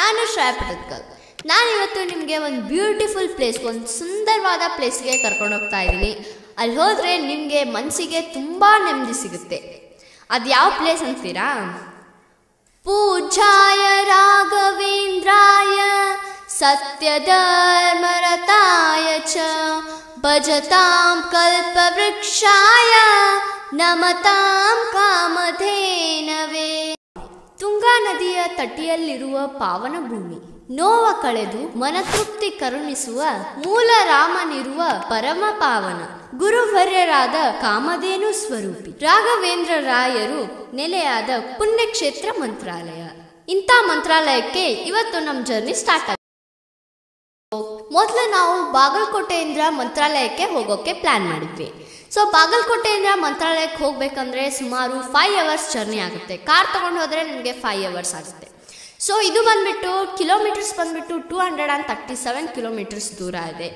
ನಾನು ಶ್ರೇಯಾ ಪಟದ್ಕರ್. ನಾನಿವತ್ತು ನಿಮಗೆ ಒಂದು ಬ್ಯೂಟಿಫುಲ್ ಪ್ಲೇಸ್, ಒಂದು ಸುಂದರವಾದ ಪ್ಲೇಸ್ಗೆ ಕರ್ಕೊಂಡು ಹೋಗ್ತಾ ಇದ್ದೀನಿ. ಅಲ್ಲಿ ಹೋದರೆ ನಿಮಗೆ ಮನಸ್ಸಿಗೆ ತುಂಬ ನೆಮ್ಮದಿ ಸಿಗುತ್ತೆ. ಅದು ಯಾವ ಪ್ಲೇಸ್ ಅಂತೀರಾ? ಪೂಜ್ಯಾಯ ರಾಘವೇಂದ್ರಾಯ ಸತ್ಯಧರ್ಮರತಾಯ ಚ ಭಜತಾಂ ಕಲ್ಪವೃಕ್ಷಾಯ ನಮತಾಂ ಕಾಮಧೇನವೇ. ತುಂಗಾ ನದಿಯ ತಟಿಯಲ್ಲಿರುವ ಪಾವನ ಭೂಮಿ, ನೋವ ಕಳೆದು ಮನತೃಪ್ತಿ ಕರುಣಿಸುವ ಮೂಲ ರಾಮನಿರುವ ಪರಮ ಪಾವನ ಗುರುವರ್ಯರಾದ ಕಾಮಧೇನು ಸ್ವರೂಪಿ ರಾಘವೇಂದ್ರ ರಾಯರು ನೆಲೆಯಾದ ಪುಣ್ಯಕ್ಷೇತ್ರ ಮಂತ್ರಾಲಯ. ಇಂಥ ಮಂತ್ರಾಲಯಕ್ಕೆ ಇವತ್ತು ನಮ್ಮ ಜರ್ನಿ ಸ್ಟಾರ್ಟ್ ಆಗಿದೆ. ಮೊದಲು ನಾವು ಬಾಗಲಕೋಟೆಯಿಂದ ಮಂತ್ರಾಲಯಕ್ಕೆ ಹೋಗೋಕೆ ಪ್ಲಾನ್ ಮಾಡಿದ್ವಿ. ಸೊ ಬಾಗಲಕೋಟೆಯಿಂದ ಮಂತ್ರಾಲಯಕ್ಕೆ ಹೋಗ್ಬೇಕಂದ್ರೆ ಸುಮಾರು 5 hours ಜರ್ನಿ ಆಗುತ್ತೆ. ಕಾರ್ ತಗೊಂಡು ಹೋದರೆ ನಿಮಗೆ 5 hours ಆಗುತ್ತೆ. ಸೊ ಇದು ಬಂದ್ಬಿಟ್ಟು ಕಿಲೋಮೀಟರ್ಸ್ ಬಂದ್ಬಿಟ್ಟು 237 ಕಿಲೋಮೀಟರ್ಸ್ ದೂರ ಇದೆ.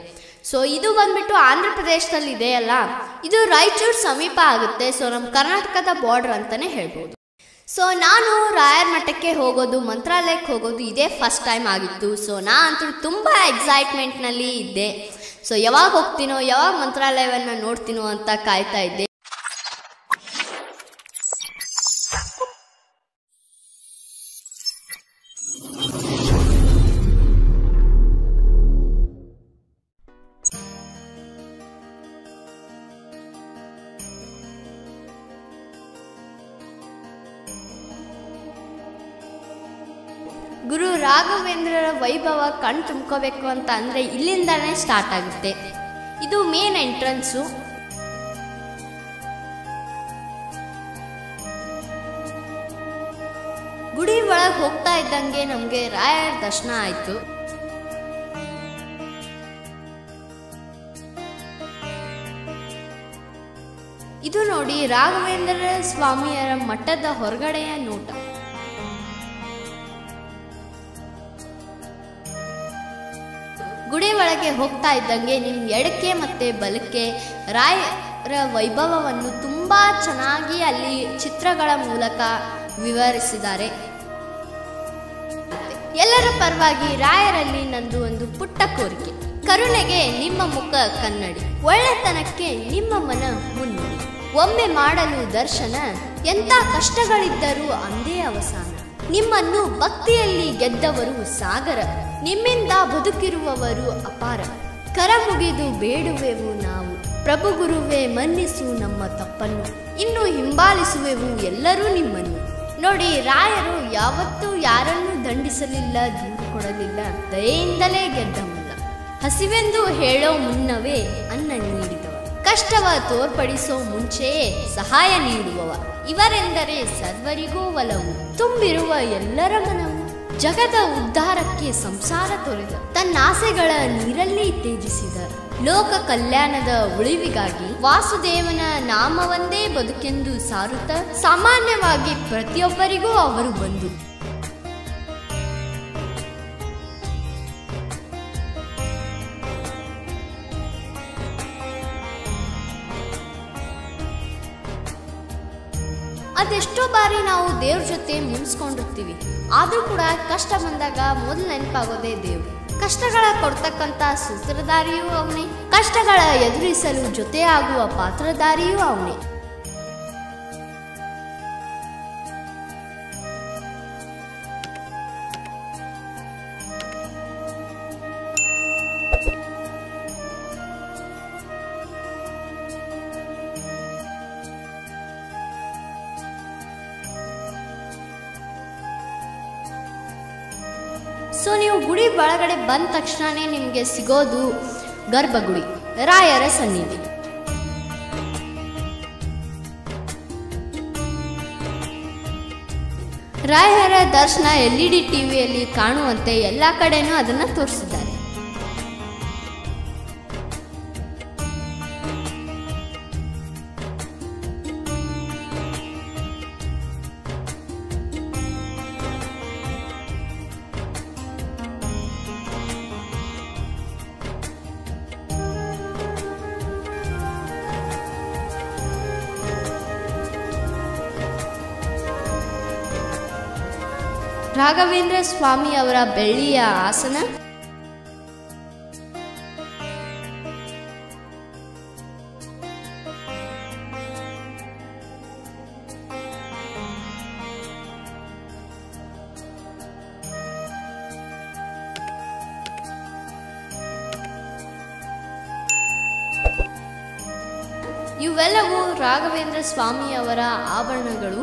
ಸೊ ಇದು ಬಂದ್ಬಿಟ್ಟು ಆಂಧ್ರ ಪ್ರದೇಶದಲ್ಲಿ ಇದೆ ಅಲ್ಲ, ಇದು ರಾಯಚೂರು ಸಮೀಪ ಆಗುತ್ತೆ. ಸೊ ನಮ್ಮ ಕರ್ನಾಟಕದ ಬಾರ್ಡರ್ ಅಂತಲೇ ಹೇಳ್ಬೋದು. ಸೊ ನಾನು ರಾಯರ ಮಠಕ್ಕೆ ಹೋಗೋದು, ಮಂತ್ರಾಲಯಕ್ಕೆ ಹೋಗೋದು ಇದೇ ಫಸ್ಟ್ ಟೈಮ್ ಆಗಿತ್ತು. ಸೊ ನಾನಂತೂ ತುಂಬ ಎಕ್ಸೈಟ್ಮೆಂಟ್ನಲ್ಲಿ ಇದ್ದೆ. ಸೊ ಯಾವಾಗ ಹೋಗ್ತೀನೋ, ಯಾವಾಗ ಮಂತ್ರಾಲಯವನ್ನು ನೋಡ್ತೀನೋ ಅಂತ ಕಾಯ್ತಾ ಇದ್ದೆ. ಗುರು ರಾಘವೇಂದ್ರರ ವೈಭವ ಕಣ್ ತುಂಬ್ಕೋಬೇಕು ಅಂತ ಅಂದರೆ ಇಲ್ಲಿಂದಾನೇ ಸ್ಟಾರ್ಟ್ ಆಗುತ್ತೆ. ಇದು ಮೇನ್ ಎಂಟ್ರೆನ್ಸು. ಗುಡಿ ಒಳಗೆ ಹೋಗ್ತಾ ಇದ್ದಂಗೆ ನಮಗೆ ರಾಯರ ದರ್ಶನ ಆಯಿತು. ಇದು ನೋಡಿ ರಾಘವೇಂದ್ರ ಸ್ವಾಮಿಯರ ಮಠದ ಹೊರಗಡೆಯ ನೋಟ. ಗುಡಿ ಒಳಗೆ ಹೋಗ್ತಾ ಇದ್ದಂಗೆ ನಿಮ್ಮ ಎಡಕ್ಕೆ ಮತ್ತು ಬಲಕ್ಕೆ ರಾಯರ ವೈಭವವನ್ನು ತುಂಬ ಚೆನ್ನಾಗಿ ಅಲ್ಲಿ ಚಿತ್ರಗಳ ಮೂಲಕ ವಿವರಿಸಿದ್ದಾರೆ. ಎಲ್ಲರ ಪರವಾಗಿ ರಾಯರಲ್ಲಿ ನಂದು ಒಂದು ಪುಟ್ಟ ಕೋರಿಕೆ. ಕರುಣೆಗೆ ನಿಮ್ಮ ಮುಖ ಕನ್ನಡಿ, ಒಳ್ಳೆತನಕ್ಕೆ ನಿಮ್ಮ ಮನ ಮುನ್ನುಡಿ. ಒಮ್ಮೆ ಮಾಡಲು ದರ್ಶನ, ಎಂಥ ಕಷ್ಟಗಳಿದ್ದರೂ ಅಂದೇ ಅವಸಾನ. ನಿಮ್ಮನ್ನು ಭಕ್ತಿಯಲ್ಲಿ ಗೆದ್ದವರು ಸಾಗರ, ನಿಮ್ಮಿಂದ ಬದುಕಿರುವವರು ಅಪಾರ. ಕರ ಮುಗಿದು ಬೇಡುವೆವು ನಾವು, ಪ್ರಭು ಗುರುವೇ ಮನ್ನಿಸು ನಮ್ಮ ತಪ್ಪನ್ನು. ಇನ್ನು ಹಿಂಬಾಲಿಸುವೆವು ಎಲ್ಲರೂ ನಿಮ್ಮನ್ನು. ನೋಡಿ, ರಾಯರು ಯಾವತ್ತೂ ಯಾರನ್ನೂ ದಂಡಿಸಲಿಲ್ಲ, ದೂರು ಕೊಡಲಿಲ್ಲ, ದಯೆಯಿಂದಲೇ ಗೆದ್ದವಲ್ಲ. ಹಸಿವೆಂದು ಹೇಳೋ ಮುನ್ನವೇ ಅನ್ನ ನೀಡಿದವ, ಕಷ್ಟವ ತೋರ್ಪಡಿಸೋ ಮುಂಚೆಯೇ ಸಹಾಯ ನೀಡುವವ. ಇವರೆಂದರೆ ಸರ್ವರಿಗೂ ಒಲವು, ತುಂಬಿರುವ ಎಲ್ಲರ ಮನವು. ಜಗದ ಉದ್ಧಾರಕ್ಕೆ ಸಂಸಾರ ತೊರೆದ, ತನ್ನಾಸೆಗಳ ನೀರಲ್ಲಿ ತೇಜಿಸಿದ. ಲೋಕ ಕಲ್ಯಾಣದ ಉಳಿವಿಗಾಗಿ ವಾಸುದೇವನ ನಾಮವೊಂದೇ ಬದುಕೆಂದು ಸಾರುತ್ತ, ಸಾಮಾನ್ಯವಾಗಿ ಪ್ರತಿಯೊಬ್ಬರಿಗೂ ಅವರು ಬಂದು. ಅದೆಷ್ಟೋ ಬಾರಿ ನಾವು ದೇವ್ರ ಜೊತೆ ಮುನ್ಸ್ಕೊಂಡಿರ್ತೀವಿ, ಆದರೂ ಕೂಡ ಕಷ್ಟ ಬಂದಾಗ ಮೊದಲು ನೆನಪಾಗೋದೇ ದೇವ್ರು. ಕಷ್ಟಗಳ ಕೊಡ್ತಕ್ಕಂಥ ಸೂತ್ರಧಾರಿಯೂ ಅವನೇ, ಕಷ್ಟಗಳ ಎದುರಿಸಲು ಜೊತೆಯಾಗುವ ಪಾತ್ರಧಾರಿಯೂ ಅವನೇ. ಸೊ ನೀವು ಗುಡಿ ಒಳಗಡೆ ಬಂದ ತಕ್ಷಣವೇ ನಿಮಗೆ ಸಿಗೋದು ಗರ್ಭಗುಡಿ, ರಾಯರ ಸನ್ನಿಧಿ. ರಾಯರ ದರ್ಶನ LED ಟಿವಿಯಲ್ಲಿ ಕಾಣುವಂತೆ ಎಲ್ಲ ಕಡೆನೂ ಅದನ್ನು ತೋರಿಸಿದ್ದಾರೆ. ರಾಘವೇಂದ್ರ ಸ್ವಾಮಿ ಅವರ ಬೆಳ್ಳಿಯ ಆಸನ, ಇವೆಲ್ಲವೂ ರಾಘವೇಂದ್ರ ಸ್ವಾಮಿಯವರ ಆಭರಣಗಳು.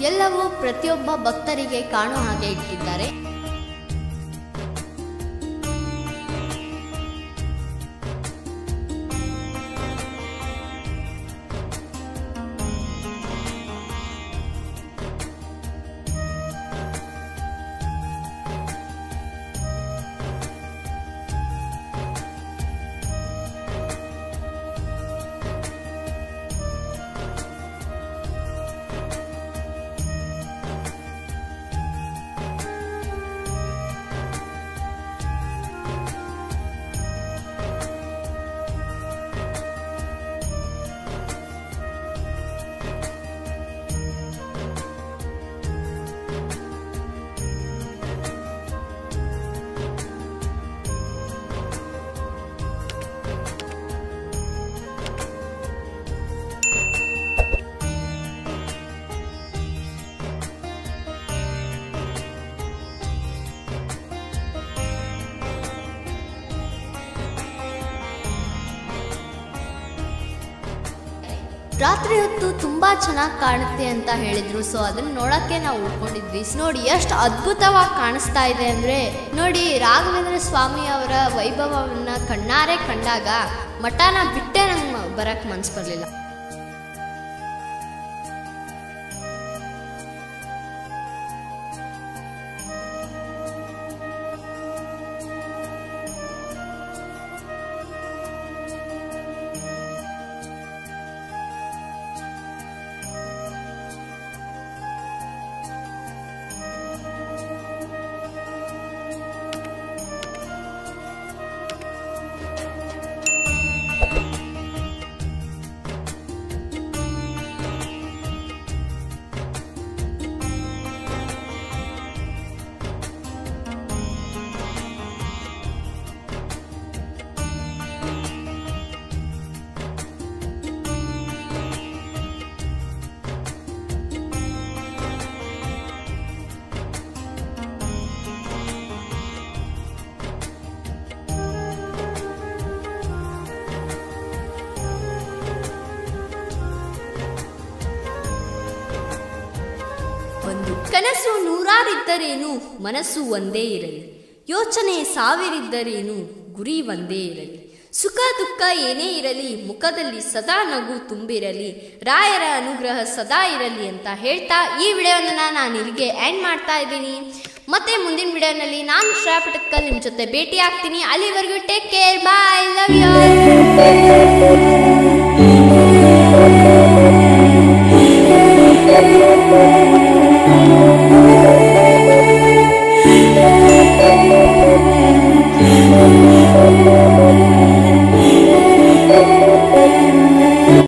ಎಲ್ಲವೂ ಪ್ರತಿಯೊಬ್ಬ ಭಕ್ತರಿಗೆ ಕಾಣುವ ಹಾಗೆ ಇಟ್ಟಿದ್ದಾರೆ. ರಾತ್ರಿ ಹೊತ್ತು ತುಂಬಾ ಚೆನ್ನಾಗಿ ಕಾಣುತ್ತೆ ಅಂತ ಹೇಳಿದ್ರು. ಸೊ ಅದನ್ನ ನೋಡಕ್ಕೆ ನಾವು ಉಳ್ಕೊಂಡಿದ್ವಿ. ನೋಡಿ ಎಷ್ಟು ಅದ್ಭುತವಾಗಿ ಕಾಣಿಸ್ತಾ ಇದೆ ಅಂದ್ರೆ, ನೋಡಿ ರಾಘವೇಂದ್ರ ಸ್ವಾಮಿ ಅವರ ವೈಭವವನ್ನ ಕಣ್ಣಾರೆ ಕಂಡಾಗ ಮಠನ ಬಿಟ್ಟೆ ನಂಗೆ ಬರಕ್ ಮನ್ಸು ಬರಲಿಲ್ಲ. ಕನಸು ನೂರಾರಿದ್ದರೇನು, ಮನಸ್ಸು ಒಂದೇ ಇರಲಿ. ಯೋಚನೆ ಸಾವಿರಿದ್ದರೇನು, ಗುರಿ ಒಂದೇ ಇರಲಿ. ಸುಖ ದುಃಖ ಏನೇ ಇರಲಿ, ಮುಖದಲ್ಲಿ ಸದಾ ನಗು ತುಂಬಿರಲಿ. ರಾಯರ ಅನುಗ್ರಹ ಸದಾ ಇರಲಿ ಅಂತ ಹೇಳ್ತಾ ಈ ವಿಡಿಯೋನ ನಾನು ಇಲ್ಲಿಗೆ ಎಂಡ್ ಮಾಡ್ತಾ ಇದ್ದೀನಿ. ಮತ್ತೆ ಮುಂದಿನ ವಿಡಿಯೋನಲ್ಲಿ ನಾನು ಶ್ರೇಯಾ ಪಟಕ್ಕಲ್ ನಿಮ್ಮ ಜೊತೆ ಭೇಟಿ ಆಗ್ತೀನಿ. ಅಲ್ಲಿವರೆಗೂ take care, bye, love you.